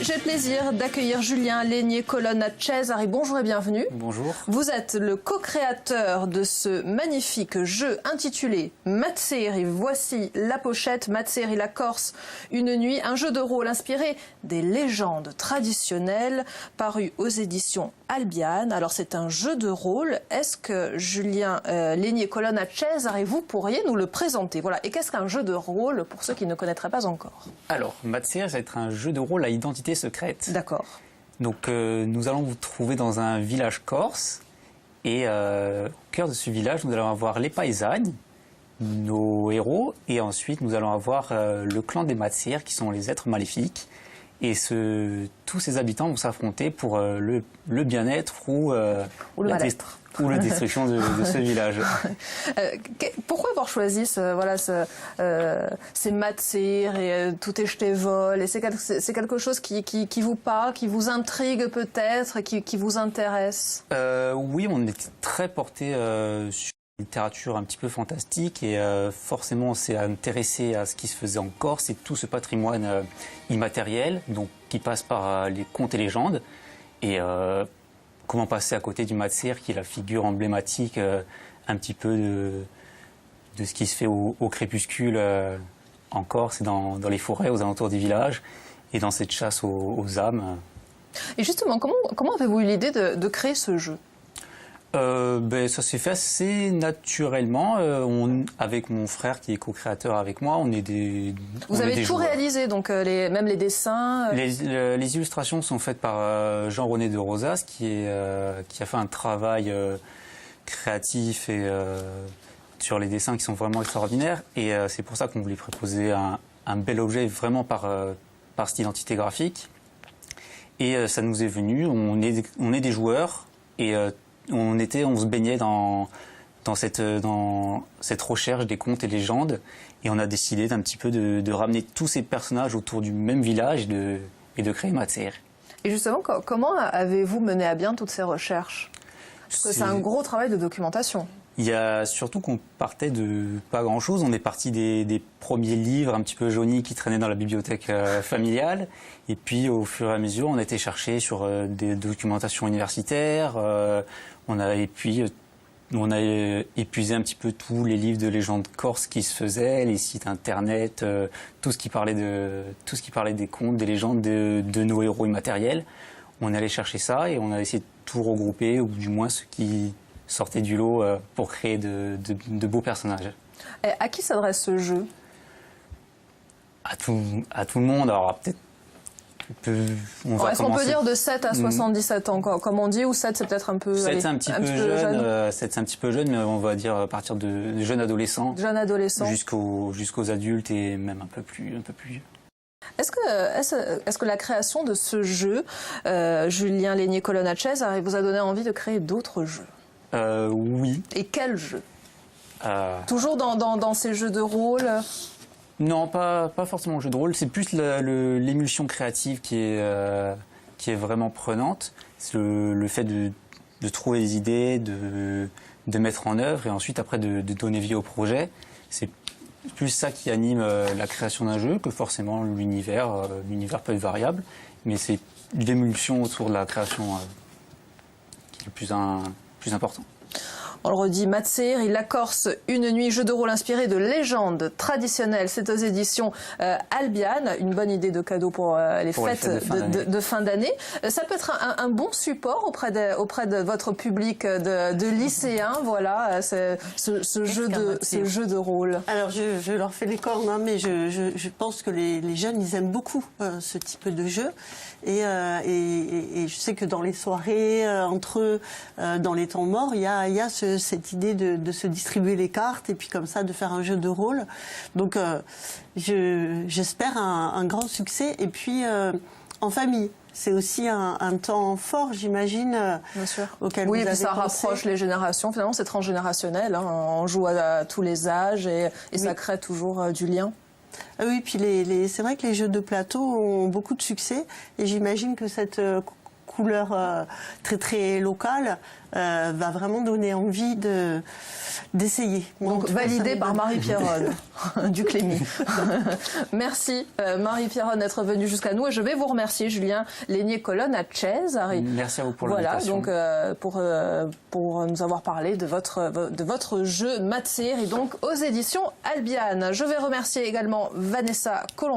j'ai le plaisir d'accueillir Julien Lénier-Colonne à Cesari. Bonjour et bienvenue. Bonjour. Vous êtes le co-créateur de ce magnifique jeu intitulé Matseri. Voici la pochette, Matseri, la Corse, une nuit, un jeu de rôle inspiré des légendes traditionnelles paru aux éditions Albiane. Alors c'est un jeu de rôle. Est-ce que Julien Lénier-Colonne à Cesari, vous pourriez nous le présenter? Voilà. Et qu'est-ce qu'un jeu de rôle pour ceux qui ne connaîtraient pas encore? Alors, Matseri, ça va être un jeu de rôle à identité secrète. D'accord. Donc, nous allons vous trouver dans un village corse. Et au cœur de ce village, nous allons avoir les paysannes, nos héros. Et ensuite, nous allons avoir le clan des Matseri, qui sont les êtres maléfiques. Et tous ces habitants vont s'affronter pour le bien-être ou la destruction de ce village. Pourquoi avoir choisi ces Matseri et tout est jeté vol? Et c'est quelque chose qui vous parle, qui vous intrigue peut-être, qui vous intéresse? Oui, on était très porté sur la littérature un petit peu fantastique et forcément on s'est intéressé à ce qui se faisait en Corse et tout ce patrimoine immatériel, donc qui passe par les contes et légendes. Et comment passer à côté du Matseri, qui est la figure emblématique un petit peu de ce qui se fait au crépuscule en Corse et dans les forêts aux alentours des villages et dans cette chasse aux âmes. Et justement, comment avez-vous eu l'idée de créer ce jeu? Ça s'est fait assez naturellement. Avec mon frère qui est co-créateur avec moi, on est des. Vous avez tout réalisé, donc même les dessins. Les illustrations sont faites par Jean-René de Rosas, qui a fait un travail créatif et sur les dessins qui sont vraiment extraordinaires. Et c'est pour ça qu'on voulait proposer un bel objet vraiment par cette identité graphique. Et ça nous est venu. On est des joueurs et on se baignait dans cette recherche des contes et légendes et on a décidé d'un petit peu de ramener tous ces personnages autour du même village et de créer Matseri. Et justement, comment avez-vous mené à bien toutes ces recherches? Parce que c'est un gros travail de documentation. Il y a surtout qu'on partait de pas grand-chose. On est parti des premiers livres un petit peu jaunis qui traînaient dans la bibliothèque familiale. Et puis, au fur et à mesure, on a été chercher sur des documentations universitaires. On a épuisé un petit peu tous les livres de légendes corse qui se faisaient, les sites internet, tout ce qui parlait des contes, des légendes de nos héros immatériels. On est allé chercher ça et on a essayé de tout regrouper, ou du moins ce qui sortait du lot pour créer de beaux personnages. Et à qui s'adresse ce jeu? À tout le monde. Alors peut-être est-ce qu'on peut dire de 7 à 77 ans, comme on dit, ou 7 c'est peut-être un peu 7 c'est un petit peu jeune, 7 c'est un petit peu jeune, mais on va dire à partir de jeunes adolescents. Jeunes adolescents. Jusqu'aux adultes et même un peu plus vieux. Est-ce que la création de ce jeu, Julien Lénier-Colonne à Cesari, vous a donné envie de créer d'autres jeux? Oui. Et quels jeux? Toujours dans ces jeux de rôle? Non, pas forcément le jeu de rôle, c'est plus l'émulsion créative qui est vraiment prenante. C'est le fait de trouver des idées, de mettre en œuvre et ensuite après de donner vie au projet. C'est plus ça qui anime la création d'un jeu que forcément l'univers. L'univers peut être variable, mais c'est l'émulsion autour de la création qui est le plus important. On le redit, Matseri, la Corse, une nuit, jeu de rôle inspiré de légendes traditionnelles. C'est aux éditions Albiane. Une bonne idée de cadeau pour les fêtes de fin d'année. Ça peut être un bon support auprès de votre public de lycéens, voilà, ce jeu de rôle. Alors je leur fais les cornes, hein, mais je pense que les jeunes, ils aiment beaucoup ce type de jeu. Et je sais que dans les soirées, entre eux, dans les temps morts, il y a cette idée de se distribuer les cartes et puis comme ça de faire un jeu de rôle. Donc j'espère un grand succès et puis en famille. C'est aussi un temps fort, j'imagine, auquel vous avez pensé. Oui, et puis ça rapproche les générations. Finalement, c'est transgénérationnel. Hein. On joue à tous les âges et ça crée toujours du lien. Oui, puis c'est vrai que les jeux de plateau ont beaucoup de succès et j'imagine que cette couleurs très très locales, va vraiment donner envie d'essayer. Donc validé par Marie Pierronne du Clémy. Merci Marie-Pierronne d'être venue jusqu'à nous et je vais vous remercier Julien Lénier-Colonne à Cesari. Merci à vous pour voilà, l'invitation. donc pour nous avoir parlé de votre jeu Matsir et donc aux éditions Albiane. Je vais remercier également Vanessa Colomb